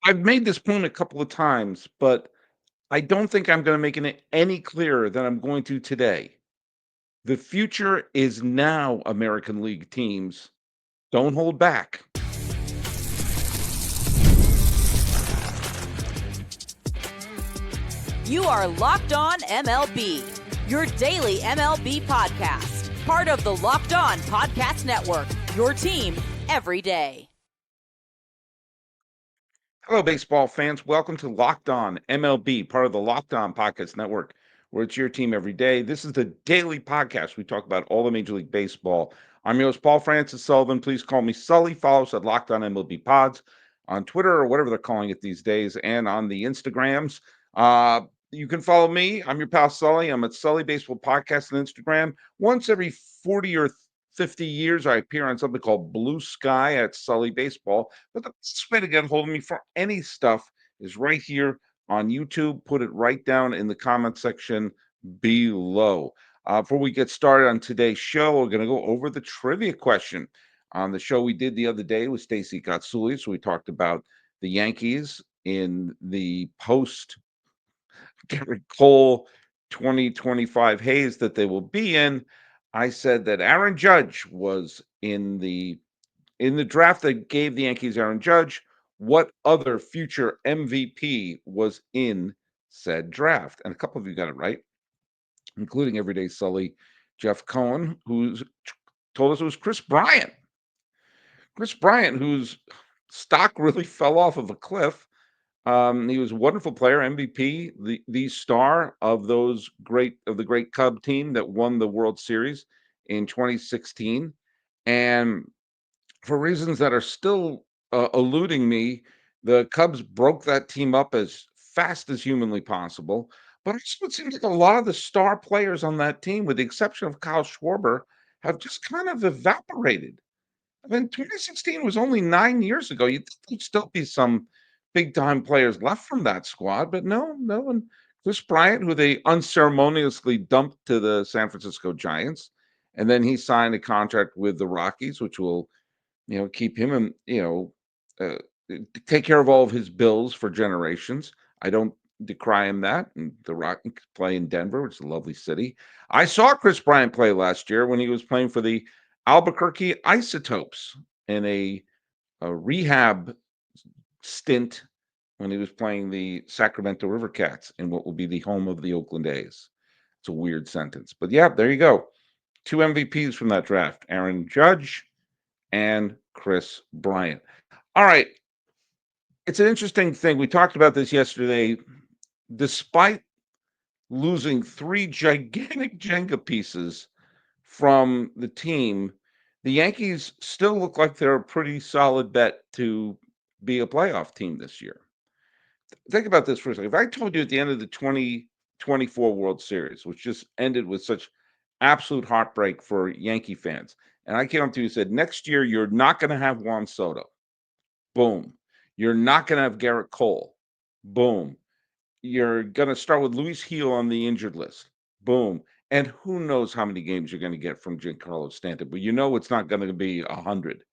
I've made this point a couple of times, but I don't think I'm gonna make it any clearer than I'm going to today. The future is now, American League teams. Don't hold back. You are Locked On MLB, your daily MLB podcast. Part of the Locked On Podcast Network, your team every day. Hello, baseball fans. Welcome to Locked On MLB, part of the Locked On Podcast Network, where it's your team every day. This is the daily podcast. We talk about all the Major League Baseball. I'm your host, Paul Francis Sullivan. Please call me Sully. Follow us at Locked On MLB Pods on Twitter or whatever they're calling it these days, and on the Instagrams. You can follow me. I'm your pal Sully. I'm at Sully Baseball Podcast on Instagram. Once every 40 or 50 years, I appear on something called Blue Sky at Sully Baseball. But the best way to get a hold of me for any stuff is right here on YouTube. Put it right down in the comment section below. Before we get started on today's show, we're going to go over the trivia question. On the show we did the other day with Stacy Gatsoulis, we talked about the Yankees in the post Garrett Cole 2025 haze that they will be in. I said that Aaron Judge was in the draft that gave the Yankees Aaron Judge. What other future MVP was in said draft? And a couple of you got it right, including Everyday Sully, Jeff Cohen, who's told us it was Chris Bryant. Chris Bryant, whose stock really fell off of a cliff. He was a wonderful player, MVP, the star of the great Cub team that won the World Series in 2016. And for reasons that are still eluding me, the Cubs broke that team up as fast as humanly possible. But it seems like a lot of the star players on that team, with the exception of Kyle Schwarber, have just kind of evaporated. I mean, 2016 was only 9 years ago. You'd think there'd still be some big time players left from that squad, but no, no one. Chris Bryant, who they unceremoniously dumped to the San Francisco Giants, and then he signed a contract with the Rockies, which will, keep him and uh, take care of all of his bills for generations. I don't decry him that. And the Rockies play in Denver, which is a lovely city. I saw Chris Bryant play last year when he was playing for the Albuquerque Isotopes in a rehab stint when he was playing the Sacramento River Cats in what will be the home of the Oakland A's. It's a weird sentence. But yeah, there you go. Two MVPs from that draft, Aaron Judge and Chris Bryant. All right. It's an interesting thing. We talked about this yesterday. Despite losing three gigantic Jenga pieces from the team, the Yankees still look like they're a pretty solid bet to be a playoff team this year. Think about this for a second. If I told you at the end of the 2024 World Series, which just ended with such absolute heartbreak for Yankee fans, and I came up to you and said, next year you're not going to have Juan Soto. Boom. You're not going to have Garrett Cole. Boom. You're going to start with Luis Gil on the injured list. Boom. And who knows how many games you're going to get from Giancarlo Stanton, but it's not going to be 100.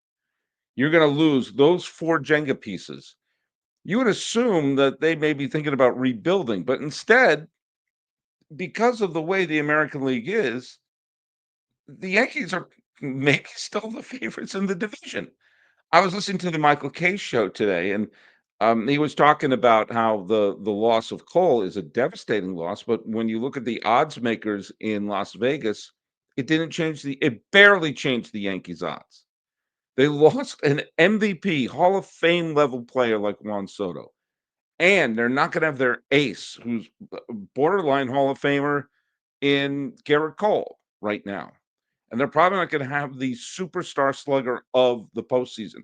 You're going to lose those four Jenga pieces. You would assume that they may be thinking about rebuilding, but instead, because of the way the American League is, the Yankees are maybe still the favorites in the division. I was listening to the Michael Kay show today, and he was talking about how the loss of Cole is a devastating loss. But when you look at the odds makers in Las Vegas, it barely changed the Yankees' odds. They lost an MVP, Hall of Fame level player like Juan Soto, and they're not going to have their ace, who's borderline Hall of Famer in Garrett Cole right now. And they're probably not going to have the superstar slugger of the postseason.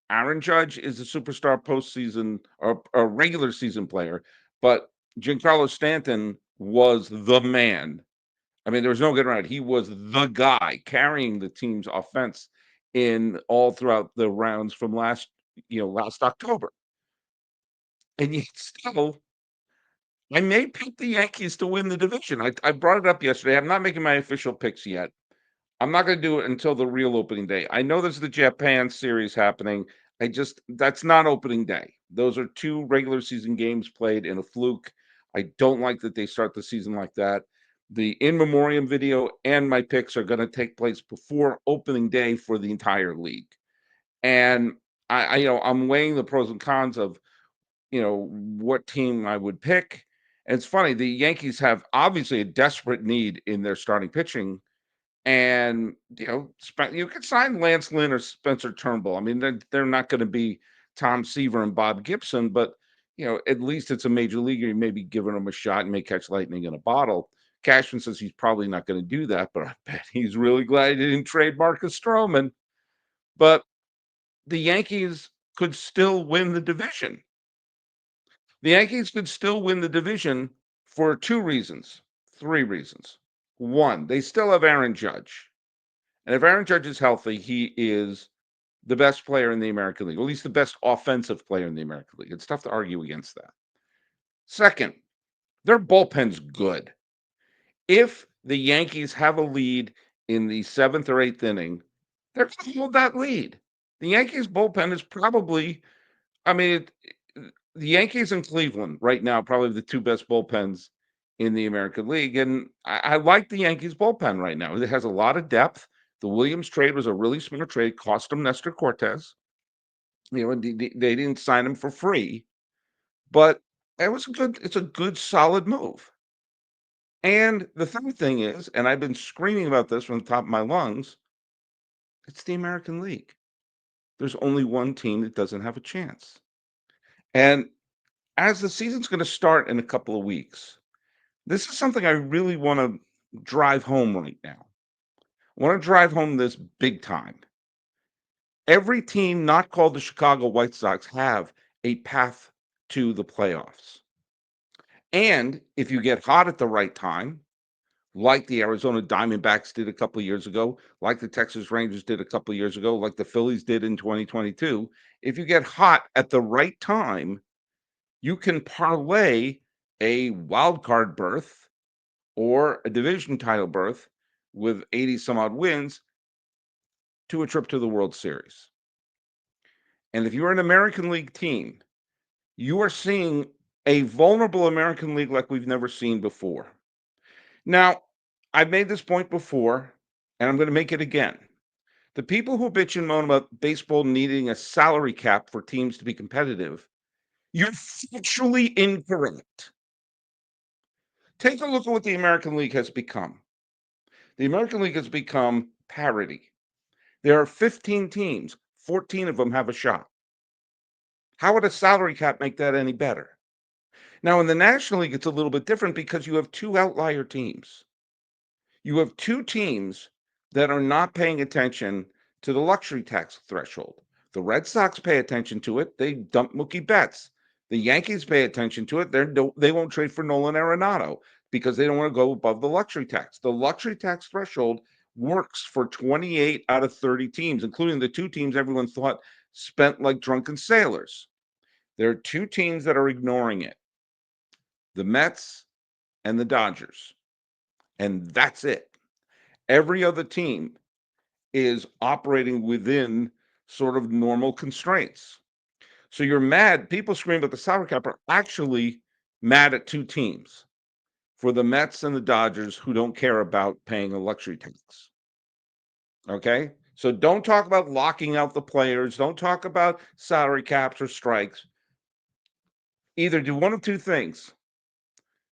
Aaron Judge is a superstar postseason or a regular season player, but Giancarlo Stanton was the man. I mean, there was no getting around it. He was the guy carrying the team's offense in all throughout the rounds from last October. And yet still, I may pick the Yankees to win the division. I brought it up yesterday. I'm not making my official picks yet. I'm not going to do it until the real opening day. I know there's the Japan series happening. That's not opening day. Those are two regular season games played in a fluke. I don't like that they start the season like that. The in memoriam video and my picks are going to take place before opening day for the entire league. And I'm weighing the pros and cons of, what team I would pick. And it's funny, the Yankees have obviously a desperate need in their starting pitching. And you could sign Lance Lynn or Spencer Turnbull. I mean, they're not going to be Tom Seaver and Bob Gibson, but at least it's a major leaguer. You may be giving him a shot and may catch lightning in a bottle. Cashman says he's probably not going to do that, but I bet he's really glad he didn't trade Marcus Stroman. But the Yankees could still win the division. The Yankees could still win the division for two reasons, three reasons. One, they still have Aaron Judge. And if Aaron Judge is healthy, he is the best player in the American League, or at least the best offensive player in the American League. It's tough to argue against that. Second, their bullpen's good. If the Yankees have a lead in the seventh or eighth inning, they're going to hold that lead. The Yankees bullpen is probably, I mean, the Yankees and Cleveland right now, probably the two best bullpens in the American League. And I like the Yankees bullpen right now. It has a lot of depth. The Williams trade was a really smart trade, cost them Nestor Cortez. They didn't sign him for free, but it's a good, solid move. And the third thing is, and I've been screaming about this from the top of my lungs, it's the American League. There's only one team that doesn't have a chance. And as the season's going to start in a couple of weeks, this is something I really want to drive home right now. I want to drive home this big time. Every team not called the Chicago White Sox have a path to the playoffs. And if you get hot at the right time, like the Arizona Diamondbacks did a couple of years ago, like the Texas Rangers did a couple of years ago, like the Phillies did in 2022, if you get hot at the right time, you can parlay a wild card berth or a division title berth with 80 some odd wins to a trip to the World Series. And if you're an American League team, you are seeing a vulnerable American League like we've never seen before. Now, I've made this point before, and I'm going to make it again. The people who bitch and moan about baseball needing a salary cap for teams to be competitive, you're factually incorrect. Take a look at what the American League has become. The American League has become parity. There are 15 teams, 14 of them have a shot. How would a salary cap make that any better? Now, in the National League, it's a little bit different because you have two outlier teams. You have two teams that are not paying attention to the luxury tax threshold. The Red Sox pay attention to it. They dump Mookie Betts. The Yankees pay attention to it. They won't trade for Nolan Arenado because they don't want to go above the luxury tax. The luxury tax threshold works for 28 out of 30 teams, including the two teams everyone thought spent like drunken sailors. There are two teams that are ignoring it, the Mets and the Dodgers. And that's it. Every other team is operating within sort of normal constraints. So you're mad. People scream about the salary cap are actually mad at two teams, for the Mets and the Dodgers, who don't care about paying a luxury tax. Okay? So don't talk about locking out the players. Don't talk about salary caps or strikes. Either do one of two things: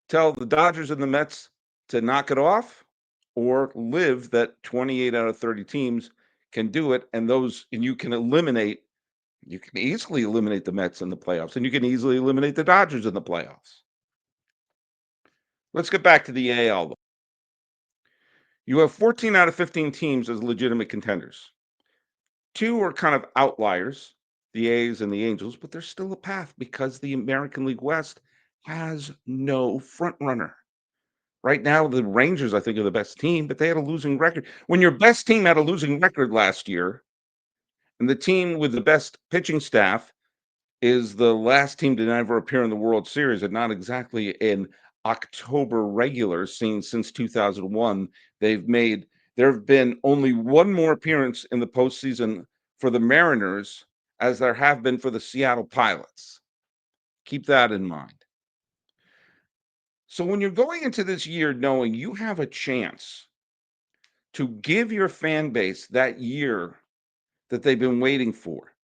tell the Dodgers and the Mets to knock it off, or live that 28 out of 30 teams can do it, and you can easily eliminate the Mets in the playoffs, and you can easily eliminate the Dodgers in the playoffs. Let's get back to the AL. You have 14 out of 15 teams as legitimate contenders. Two are kind of outliers, the A's and the Angels, but there's still a path because the American League West has no front runner. Right now, the Rangers, I think, are the best team, but they had a losing record. When your best team had a losing record last year, and the team with the best pitching staff is the last team to ever appear in the World Series, and not exactly an October regular seen since 2001. There have been only one more appearance in the postseason for the Mariners as there have been for the Seattle Pilots. Keep that in mind. So when you're going into this year knowing you have a chance to give your fan base that year that they've been waiting for,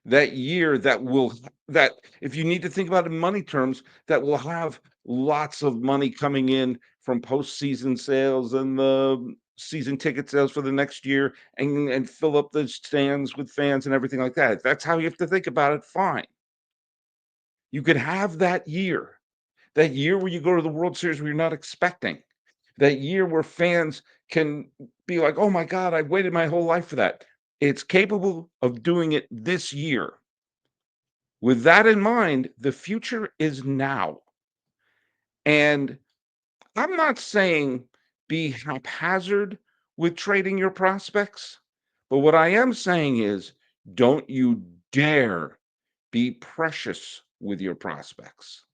that year that if you need to think about it in money terms, that will have lots of money coming in from postseason sales and the season ticket sales for the next year and fill up the stands with fans and everything like that. If that's how you have to think about it, fine. You could have that year where you go to the World Series where you're not expecting, that year where fans can be like, oh my God, I've waited my whole life for that. It's capable of doing it this year. With that in mind, the future is now. And I'm not saying be haphazard with trading your prospects, but what I am saying is don't you dare be precious with your prospects.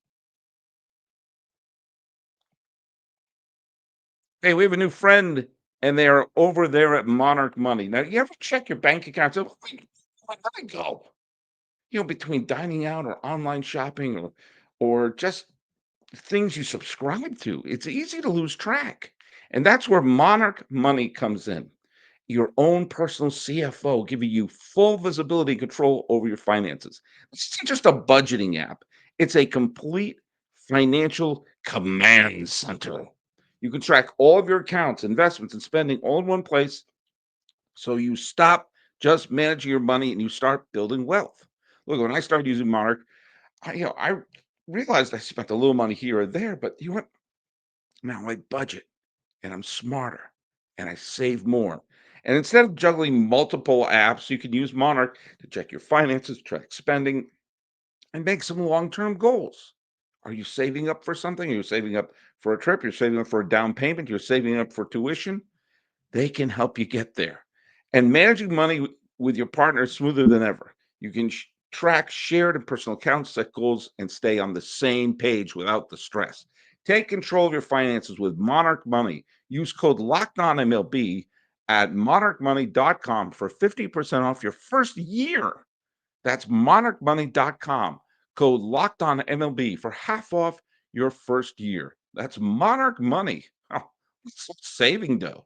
Hey, we have a new friend and they are over there at Monarch Money. Now, you ever check your bank account? So, where did I go? Between dining out or online shopping or just things you subscribe to. It's easy to lose track. And that's where Monarch Money comes in. Your own personal CFO giving you full visibility and control over your finances. It's not just a budgeting app, it's a complete financial command center. You can track all of your accounts, investments, and spending all in one place so you stop just managing your money and you start building wealth. Look, when I started using Monarch, I realized I spent a little money here or there, but you know what? Now I budget and I'm smarter and I save more. And instead of juggling multiple apps, you can use Monarch to check your finances, track spending, and make some long term goals. Are you saving up for something? Are you saving up for a trip? You're saving up for a down payment? You're saving up for tuition? They can help you get there. And managing money with your partner is smoother than ever. You can track shared and personal accounts, set goals, and stay on the same page without the stress. Take control of your finances with Monarch Money. Use code LOCKEDONMLB at monarchmoney.com for 50% off your first year. That's monarchmoney.com. Code LOCKEDONMLB for half off your first year. That's Monarch Money. Oh, saving dough.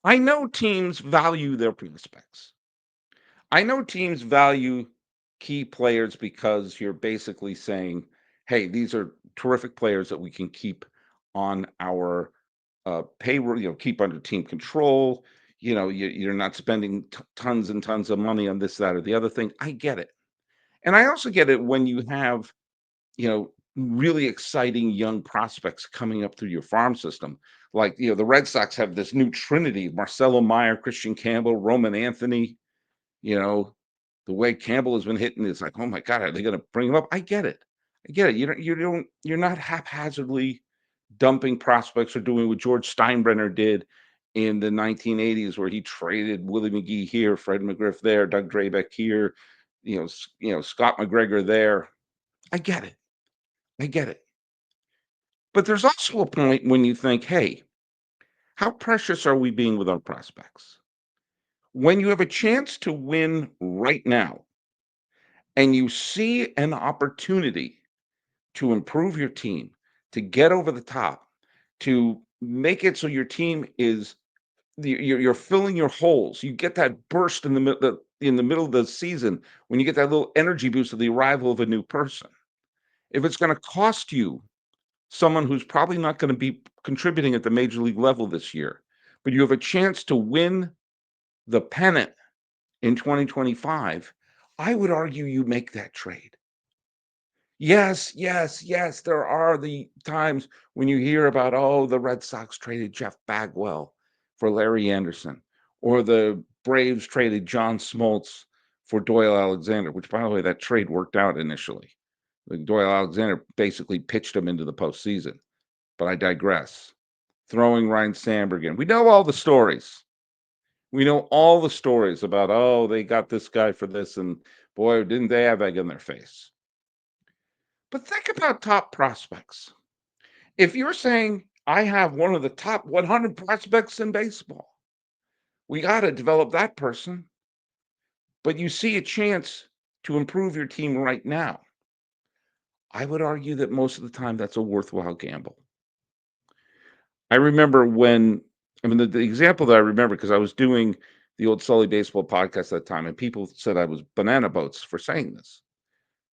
I know teams value their prospects. I know teams value key players because you're basically saying, hey, these are terrific players that we can keep on our payroll, keep under team control. You're not spending tons and tons of money on this, that, or the other thing. I get it. And I also get it when you have really exciting young prospects coming up through your farm system. Like, the Red Sox have this new trinity, Marcelo Meyer, Christian Campbell, Roman Anthony, you know, the way Campbell has been hitting is like, oh my God, are they going to bring him up? I get it. I get it. You're not haphazardly dumping prospects or doing what George Steinbrenner did in the 1980s, where he traded Willie McGee here, Fred McGriff there, Doug Drabeck here, Scott McGregor there. I get it. I get it. But there's also a point when you think, hey, how precious are we being with our prospects? When you have a chance to win right now and you see an opportunity to improve your team, to get over the top, to make it so your team is you're filling your holes. You get that burst in the middle of the season when you get that little energy boost of the arrival of a new person. If it's going to cost you someone who's probably not going to be contributing at the major league level this year, but you have a chance to win the pennant in 2025, I would argue you make that trade. Yes, yes, yes. There are the times when you hear about, oh, the Red Sox traded Jeff Bagwell for Larry Anderson, or the Braves traded John Smoltz for Doyle Alexander, which, by the way, that trade worked out initially. Doyle Alexander basically pitched him into the postseason, but I digress. Throwing Ryan Sandberg in. We know all the stories. We know all the stories about, oh, they got this guy for this, and boy, didn't they have egg in their face. But think about top prospects. If you're saying, I have one of the top 100 prospects in baseball, We got to develop that person, but you see a chance to improve your team right now. I would argue that most of the time that's a worthwhile gamble. I remember when, I mean, the example that I remember because I was doing the old Sully Baseball podcast at that time, and people said I was banana boats for saying this.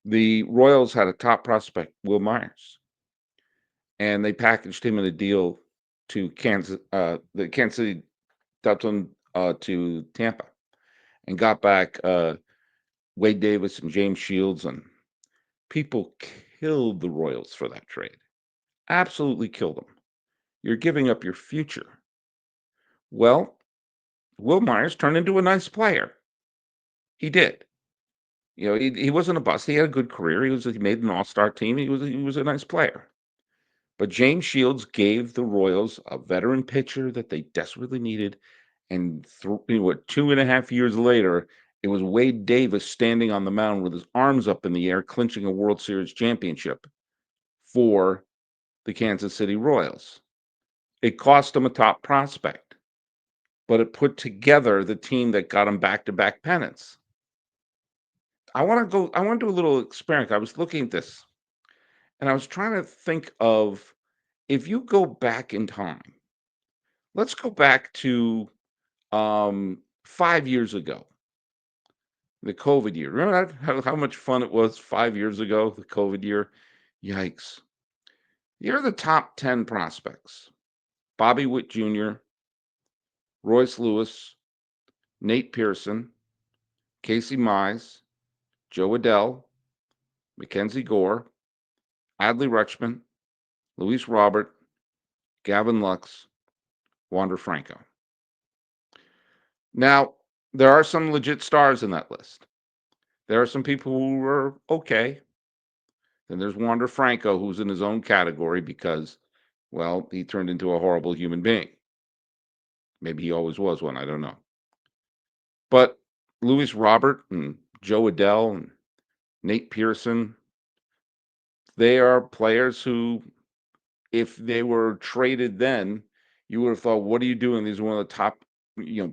The Royals had a top prospect, Will Myers, and they packaged him in a deal to the Kansas City Dublin to Tampa, and got back Wade Davis and James Shields, and people killed the Royals for that trade. Absolutely killed them. You're giving up your future. Well, Will Myers turned into a nice player. He did. He wasn't a bust. He had a good career. He made an all-star team. He was a nice player. But James Shields gave the Royals a veteran pitcher that they desperately needed. And 2.5 years later, it was Wade Davis standing on the mound with his arms up in the air, clinching a World Series championship for the Kansas City Royals. It cost him a top prospect, but it put together the team that got him back-to-back pennants. I want to do a little experiment. I was looking at this and I was trying to think of if you go back in time, let's go back to 5 years ago, the COVID year. Remember that? How much fun it was 5 years ago, the COVID year? Yikes. Here are the top 10 prospects: Bobby Witt Jr., Royce Lewis, Nate Pearson, Casey Mize, Joe Adell, Mackenzie Gore, Adley Rutschman, Luis Robert, Gavin Lux, Wander Franco. Now, there are some legit stars in that list. There are some people who were okay. Then there's Wander Franco, who's in his own category because, well, he turned into a horrible human being. Maybe he always was one, I don't know. But Luis Robert and Joe Adell and Nate Pearson, they are players who, if they were traded then, you would have thought, what are you doing? These are one of the top,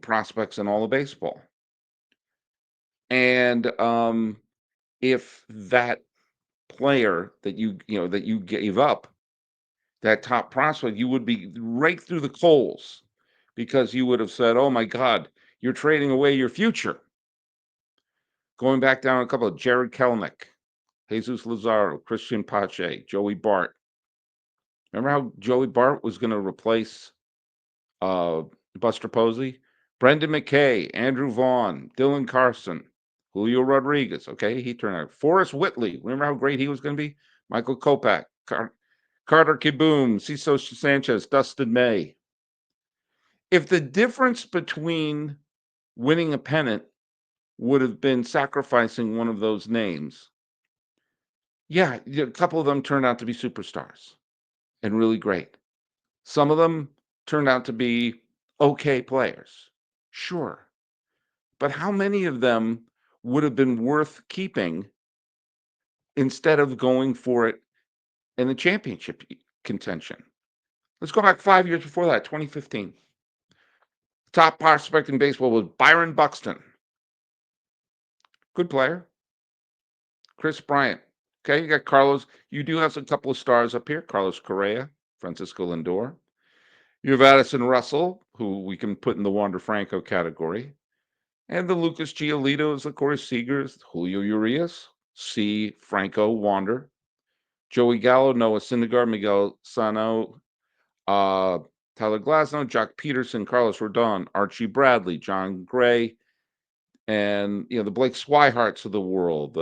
prospects in all of baseball. And if that player that you gave up, that top prospect, you would be right through the coals because you would have said, "Oh my God, you're trading away your future." Going back down a couple of Jared Kelenic, Jesus Lazaro, Christian Pache, Joey Bart. Remember how Joey Bart was going to replace uh, Buster Posey? Brendan McKay, Andrew Vaughn, Dylan Carson, Julio Rodriguez. Okay, he turned out. Forrest Whitley. Remember how great he was going to be? Michael Kopech, Carter Kieboom, Cesar Sanchez, Dustin May. If the difference between winning a pennant would have been sacrificing one of those names, yeah, a couple of them turned out to be superstars and really great. Some of them turned out to be okay players, sure. But how many of them would have been worth keeping instead of going for it in the championship contention? Let's go back 5 years before that, 2015. Top prospect in baseball was Byron Buxton. Good player. Chris Bryant. Okay, you got Carlos. You do have a couple of stars up here. Carlos Correa, Francisco Lindor. You have Addison Russell, who we can put in the Wander Franco category. And the Lucas Giolito's, of course, Seegers, Julio Urias, C. Franco, Wander. Joey Gallo, Noah Syndergaard, Miguel Sano, uh, Tyler Glasnow, Jock Peterson, Carlos Rodon, Archie Bradley, John Gray, and the Blake Swiharts of the world.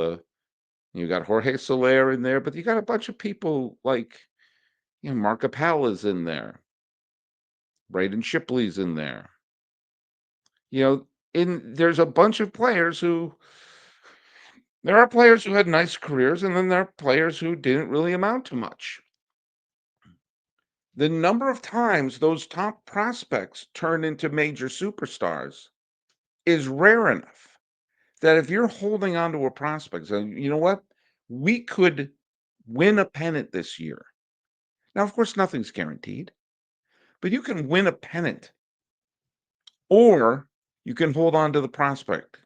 You got Jorge Soler in there, but you got a bunch of people like Mark Appala's in there, Braden Shipley's in there. There's a bunch of players who there are players who had nice careers, and then there are players who didn't really amount to much. The number of times those top prospects turn into major superstars is rare enough that if you're holding on to a prospect, so you know what? We could win a pennant this year. Now, of course, nothing's guaranteed, but you can win a pennant or you can hold on to the prospect.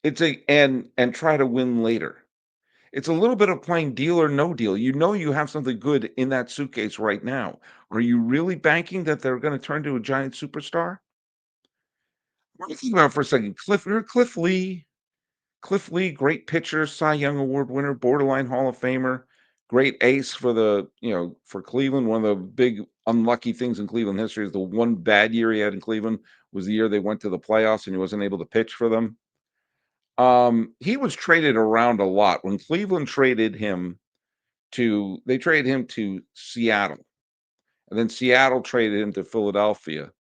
It's a and try to win later. It's a little bit of playing deal or no deal. You know you have something good in that suitcase right now. Are you really banking that they're going to turn to a giant superstar? What do you think about for a second? Cliff Lee. Cliff Lee, great pitcher, Cy Young Award winner, borderline Hall of Famer, great ace for for Cleveland. One of the big unlucky things in Cleveland history is the one bad year he had in Cleveland was the year they went to the playoffs and he wasn't able to pitch for them. He was traded around a lot. When Cleveland traded him they traded him to Seattle, and then Seattle traded him to Philadelphia.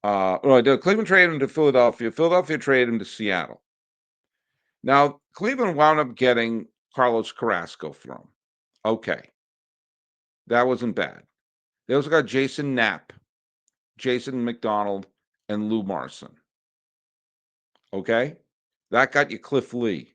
Cleveland traded him to Philadelphia. Philadelphia traded him to Seattle. Now, Cleveland wound up getting Carlos Carrasco for him. Okay, that wasn't bad. They also got Jason Knapp, Jason McDonald, and Lou Marson. Okay, that got you Cliff Lee.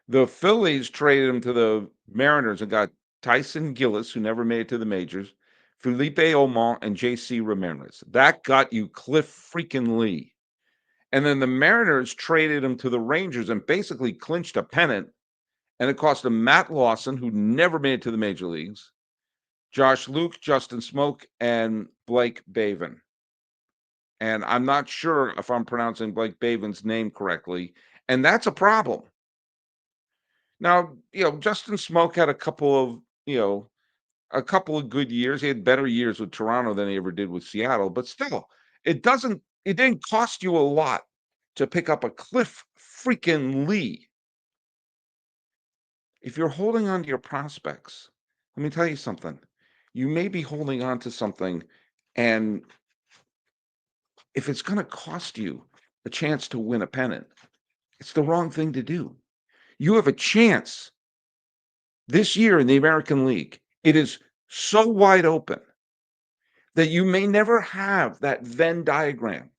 The Phillies traded him to the Mariners and got Tyson Gillis, who never made it to the majors, Felipe Omont, and J.C. Ramirez. That got you Cliff freaking Lee. And then the Mariners traded him to the Rangers and basically clinched a pennant. And it cost him Matt Lawson, who never made it to the major leagues, Josh Luke, Justin Smoke, and Blake Bavin. And I'm not sure if I'm pronouncing Blake Bavin's name correctly. And that's a problem. Now, Justin Smoke had a couple of good years. He had better years with Toronto than he ever did with Seattle, but still, it didn't cost you a lot to pick up a Cliff freaking Lee. If you're holding on to your prospects, let me tell you something. You may be holding on to something, and if it's going to cost you a chance to win a pennant, it's the wrong thing to do. You have a chance this year in the American League. It is so wide open that you may never have that Venn diagram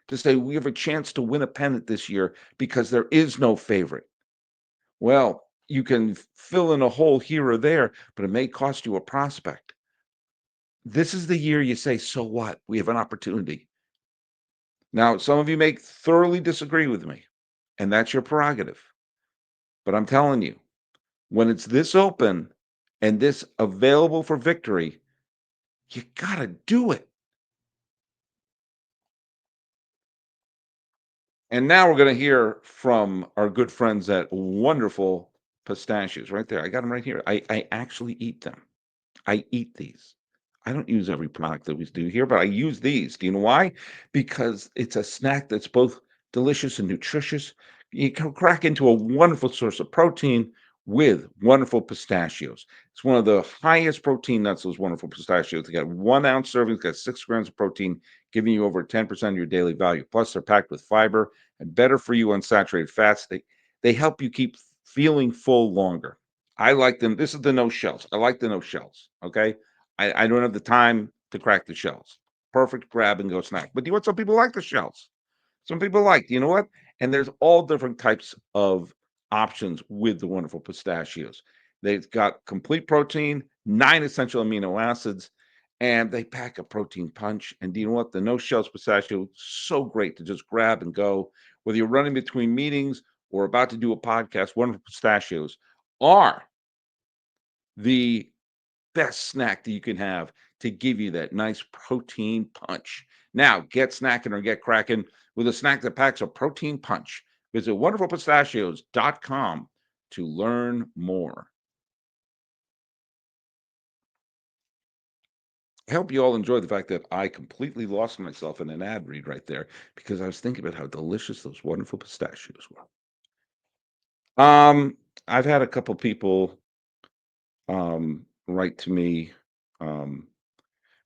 to say we have a chance to win a pennant this year because there is no favorite. Well, you can fill in a hole here or there, but it may cost you a prospect. This is the year you say, so what? We have an opportunity. Now, some of you may thoroughly disagree with me, and that's your prerogative. But I'm telling you, when it's this open and this available for victory, you got to do it. And now we're going to hear from our good friends at Wonderful Pistachios right there. I got them right here. I actually eat them. I eat these. I don't use every product that we do here, but I use these. Do you know why? Because it's a snack that's both delicious and nutritious. You can crack into a wonderful source of protein with wonderful pistachios. It's one of the highest protein nuts, those wonderful pistachios. They got 1 ounce serving, it's got 6 grams of protein, giving you over 10% of your daily value. Plus, they're packed with fiber and better for you unsaturated fats. They help you keep feeling full longer. I like them. This is the no shells. I like the no shells. Okay. I don't have the time to crack the shells. Perfect grab and go snack. But do you know what? Some people like the shells. Some people like, you know what? And there's all different types of options with the wonderful pistachios. They've got complete protein, 9 essential amino acids, and they pack a protein punch. And do you know what? The no shells pistachio, so great to just grab and go. Whether you're running between meetings or about to do a podcast, wonderful pistachios are the best snack that you can have to give you that nice protein punch. Now, get snacking or get cracking with a snack that packs a protein punch. Visit wonderfulpistachios.com to learn more. I hope you all enjoy the fact that I completely lost myself in an ad read right there because I was thinking about how delicious those wonderful pistachios were. I've had a couple people write to me. By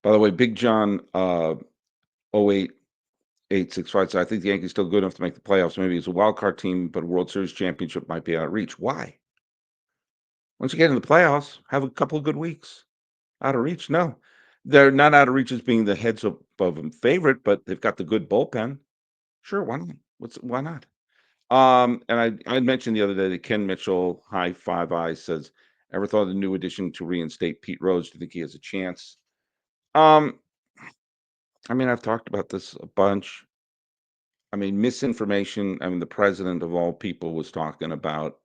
the way, Big John 08865 said, I think the Yankees still good enough to make the playoffs. Maybe it's a wild card team, but a World Series championship might be out of reach. Why? Once you get in the playoffs, have a couple of good weeks. Out of reach? No. They're not out of reach as being the heads up of them favorite, but they've got the good bullpen. Sure, why not? Why not? And I mentioned the other day that Ken Mitchell, high five eyes, says, ever thought of the new addition to reinstate Pete Rose? Do you think he has a chance? Um, I mean, I've talked about this a bunch. I mean, misinformation. I mean, the president of all people was talking about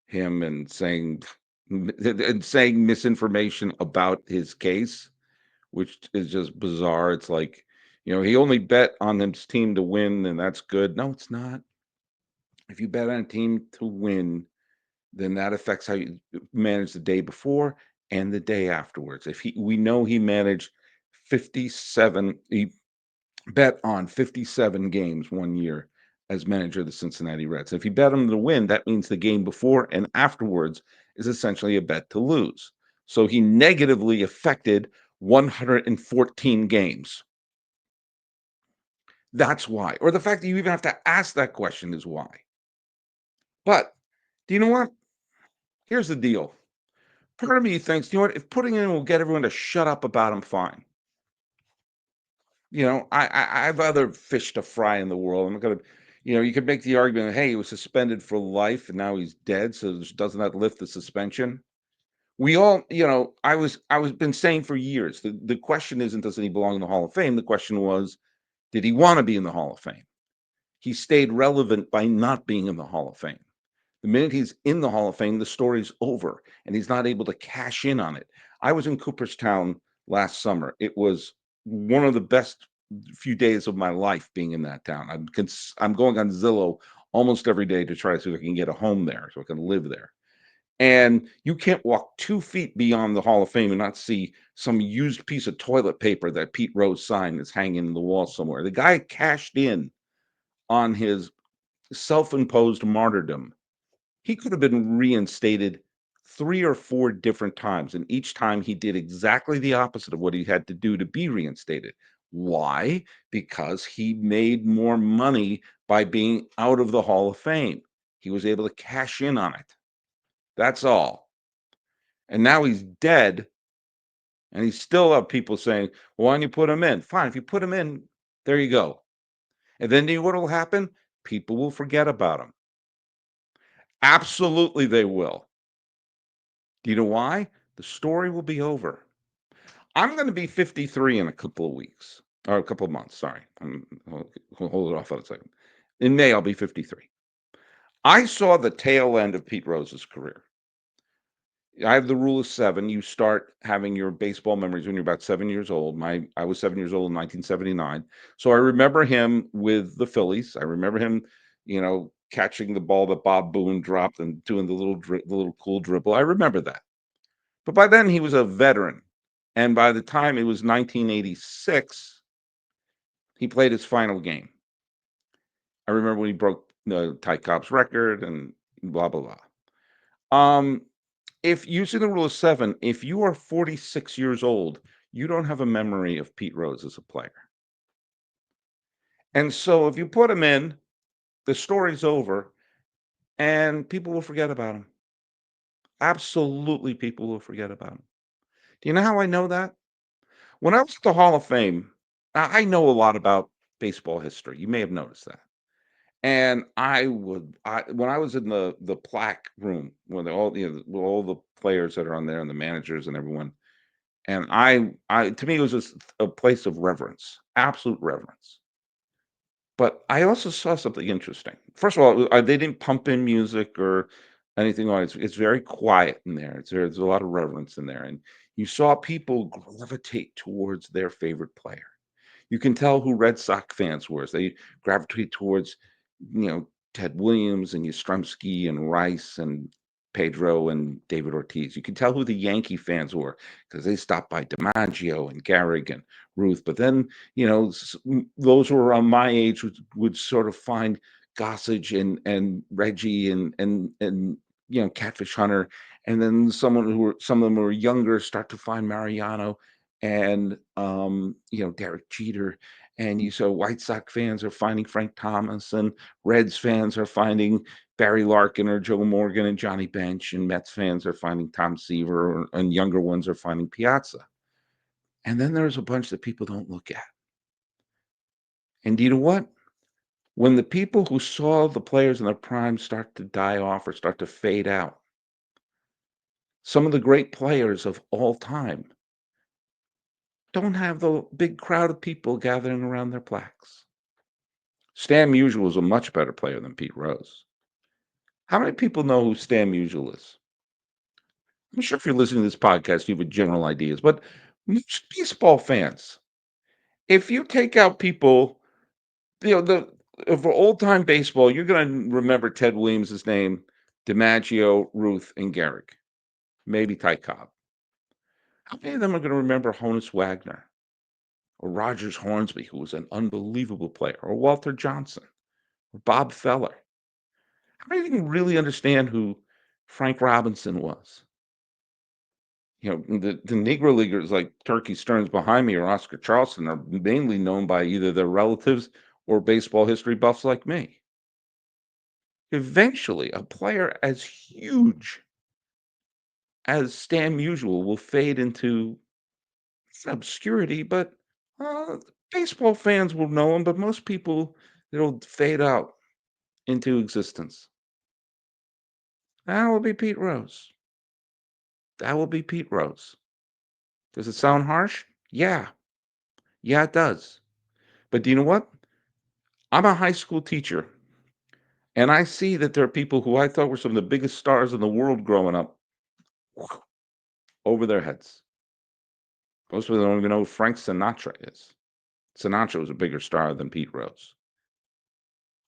him and saying misinformation about his case, which is just bizarre. It's like, he only bet on his team to win, and that's good. No, it's not. If you bet on a team to win, then that affects how you manage the day before and the day afterwards. We know he managed 57, he bet on 57 games one year as manager of the Cincinnati Reds. If you bet him to win, that means the game before and afterwards is essentially a bet to lose. So he negatively affected 114 games. That's why. Or the fact that you even have to ask that question is why. But do you know what? Here's the deal. Part of me thinks, you know what? If putting in will get everyone to shut up about him, fine. I have other fish to fry in the world. I'm not gonna, you could make the argument, hey, he was suspended for life and now he's dead, so doesn't that lift the suspension? We all, I was been saying for years, the question isn't doesn't he belong in the Hall of Fame? The question was, did he want to be in the Hall of Fame? He stayed relevant by not being in the Hall of Fame. The minute he's in the Hall of Fame, the story's over, and he's not able to cash in on it. I was in Cooperstown last summer. It was one of the best few days of my life being in that town. I'm going on Zillow almost every day to try to see if I can get a home there, so I can live there. And you can't walk 2 feet beyond the Hall of Fame and not see some used piece of toilet paper that Pete Rose signed is hanging in the wall somewhere. The guy cashed in on his self-imposed martyrdom. He could have been reinstated 3 or 4 different times, and each time he did exactly the opposite of what he had to do to be reinstated. Why? Because he made more money by being out of the Hall of Fame. He was able to cash in on it. That's all. And now he's dead, and he's still have people saying, "Well, why don't you put him in?" Fine, if you put him in, there you go. And then you know what will happen? People will forget about him. Absolutely, they will. Do you know why? The story will be over. I'm going to be 53 in a couple of weeks or a couple of months. Sorry. Hold it off on a second. In May, I'll be 53. I saw the tail end of Pete Rose's career. I have the rule of seven. You start having your baseball memories when you're about 7 years old. I was 7 years old in 1979. So I remember him with the Phillies. I remember him, catching the ball that Bob Boone dropped and doing the little cool dribble. I remember that. But by then he was a veteran. And by the time it was 1986, he played his final game. I remember when he broke Ty Cobb's record and blah, blah, blah. If using the rule of seven, if you are 46 years old, you don't have a memory of Pete Rose as a player. And so if you put him in, the story's over and people will forget about him. Absolutely, people will forget about him. Do you know how I know that? When I was at the Hall of Fame, I know a lot about baseball history. You may have noticed that. And when I was in the plaque room, when with all the players that are on there and the managers and everyone, and I to me it was just a place of reverence, absolute reverence. But I also saw something interesting. First of all, they didn't pump in music or anything like it. It's very quiet in there. There's a lot of reverence in there, and you saw people gravitate towards their favorite player. You can tell who Red Sox fans were. They gravitate towards, Ted Williams and Yastrzemski and Rice and Pedro and David Ortiz. You can tell who the Yankee fans were because they stopped by DiMaggio and Gehrig and Ruth. But then, those who were around my age would sort of find Gossage and Reggie and Catfish Hunter, and then some of them who were younger start to find Mariano and Derek Jeter, and you saw White Sox fans are finding Frank Thomas, and Reds fans are finding Barry Larkin or Joe Morgan and Johnny Bench, and Mets fans are finding Tom Seaver, and younger ones are finding Piazza. And then there's a bunch that people don't look at. And do you know what? When the people who saw the players in their prime start to die off or start to fade out, some of the great players of all time don't have the big crowd of people gathering around their plaques. Stan Musial was a much better player than Pete Rose. How many people know who Stan Musial is? I'm sure if you're listening to this podcast, you have a general ideas, but most baseball fans, if you take out people, for old time baseball, you're going to remember Ted Williams' name, DiMaggio, Ruth, and Gehrig, maybe Ty Cobb. How many of them are going to remember Honus Wagner or Rogers Hornsby, who was an unbelievable player, or Walter Johnson or Bob Feller? How many of you really understand who Frank Robinson was? The Negro Leaguers like Turkey Stearns behind me or Oscar Charleston are mainly known by either their relatives or baseball history buffs like me. Eventually, a player as huge as Stan Musial will fade into obscurity, but uh, baseball fans will know him, but most people, it'll fade out into existence. That will be Pete Rose. That will be Pete Rose. Does it sound harsh? Yeah. Yeah, it does. But do you know what? I'm a high school teacher, and I see that there are people who I thought were some of the biggest stars in the world growing up over their heads. Most of them don't even know who Frank Sinatra is. Sinatra was a bigger star than Pete Rose.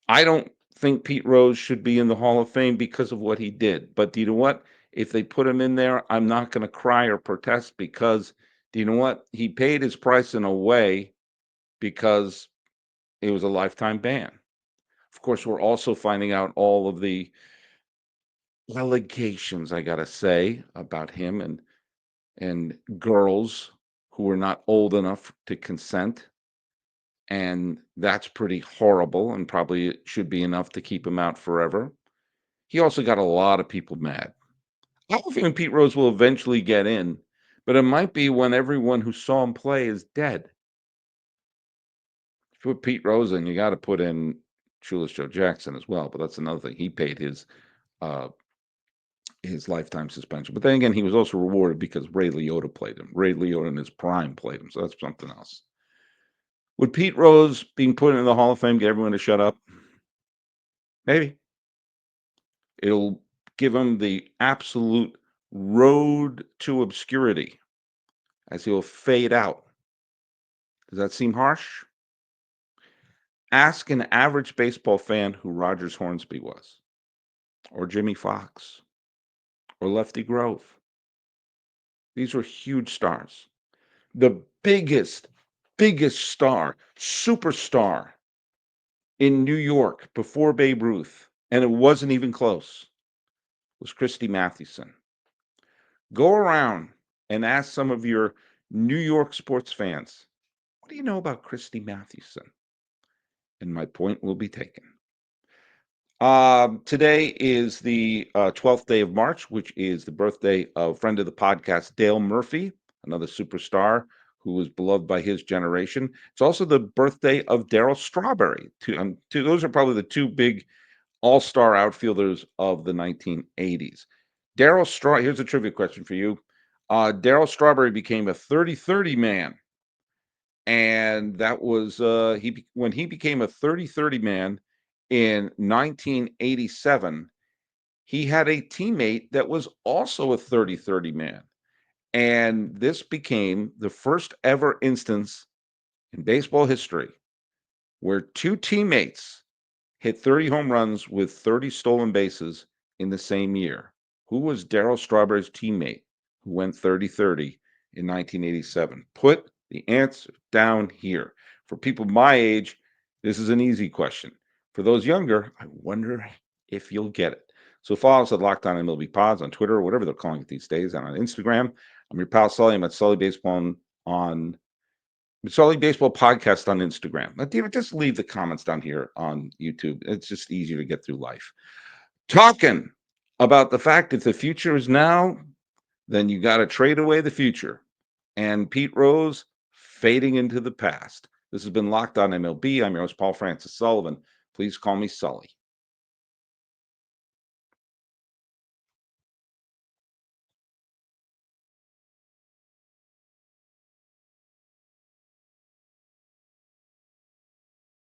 I don't think Pete Rose should be in the Hall of Fame because of what he did. But do you know what? If they put him in there, I'm not going to cry or protest because do you know what? He paid his price in a way because it was a lifetime ban. Of course, we're also finding out all of the allegations, I gotta say, about him and girls who were not old enough to consent. And that's pretty horrible and probably it should be enough to keep him out forever. He also got a lot of people mad. I don't think Pete Rose will eventually get in, but it might be when everyone who saw him play is dead. If you put Pete Rose in, you got to put in Shoeless Joe Jackson as well. But that's another thing. He paid uh, his lifetime suspension. But then again, he was also rewarded because Ray Liotta played him. Ray Liotta in his prime played him. So that's something else. Would Pete Rose being put in the Hall of Fame get everyone to shut up? Maybe. It'll give him the absolute road to obscurity as he'll fade out. Does that seem harsh? Ask an average baseball fan who Rogers Hornsby was, or Jimmy Fox, or Lefty Grove. These were huge stars. The biggest star, superstar in New York before Babe Ruth, and it wasn't even close, was Christy Mathewson. Go around and ask some of your New York sports fans, what do you know about Christy Mathewson? And my point will be taken. Today is the 12th day of March, which is the birthday of friend of the podcast, Dale Murphy, another superstar who was beloved by his generation. It's also the birthday of Darryl Strawberry. Those are probably the two big all-star outfielders of the 1980s. Here's a trivia question for you. Darryl Strawberry became a 30-30 man, and that was when he became a 30-30 man in 1987. He had a teammate that was also a 30-30 man, and this became the first ever instance in baseball history where two teammates hit 30 home runs with 30 stolen bases in the same year. Who was Darryl Strawberry's teammate who went 30-30 in 1987? Put the answer down here. For people my age, this is an easy question. For those younger, I wonder if you'll get it. So follow us at Locked On MLB Pods on Twitter or whatever they're calling it these days, and on Instagram. I'm your pal Sully. I'm at Sully Baseball on Sully Baseball Podcast on Instagram. Just leave the comments down here on YouTube. It's just easier to get through life. Talking about the fact that the future is now, then you got to trade away the future. And Pete Rose fading into the past. This has been Locked On MLB. I'm your host, Paul Francis Sullivan. Please call me Sully.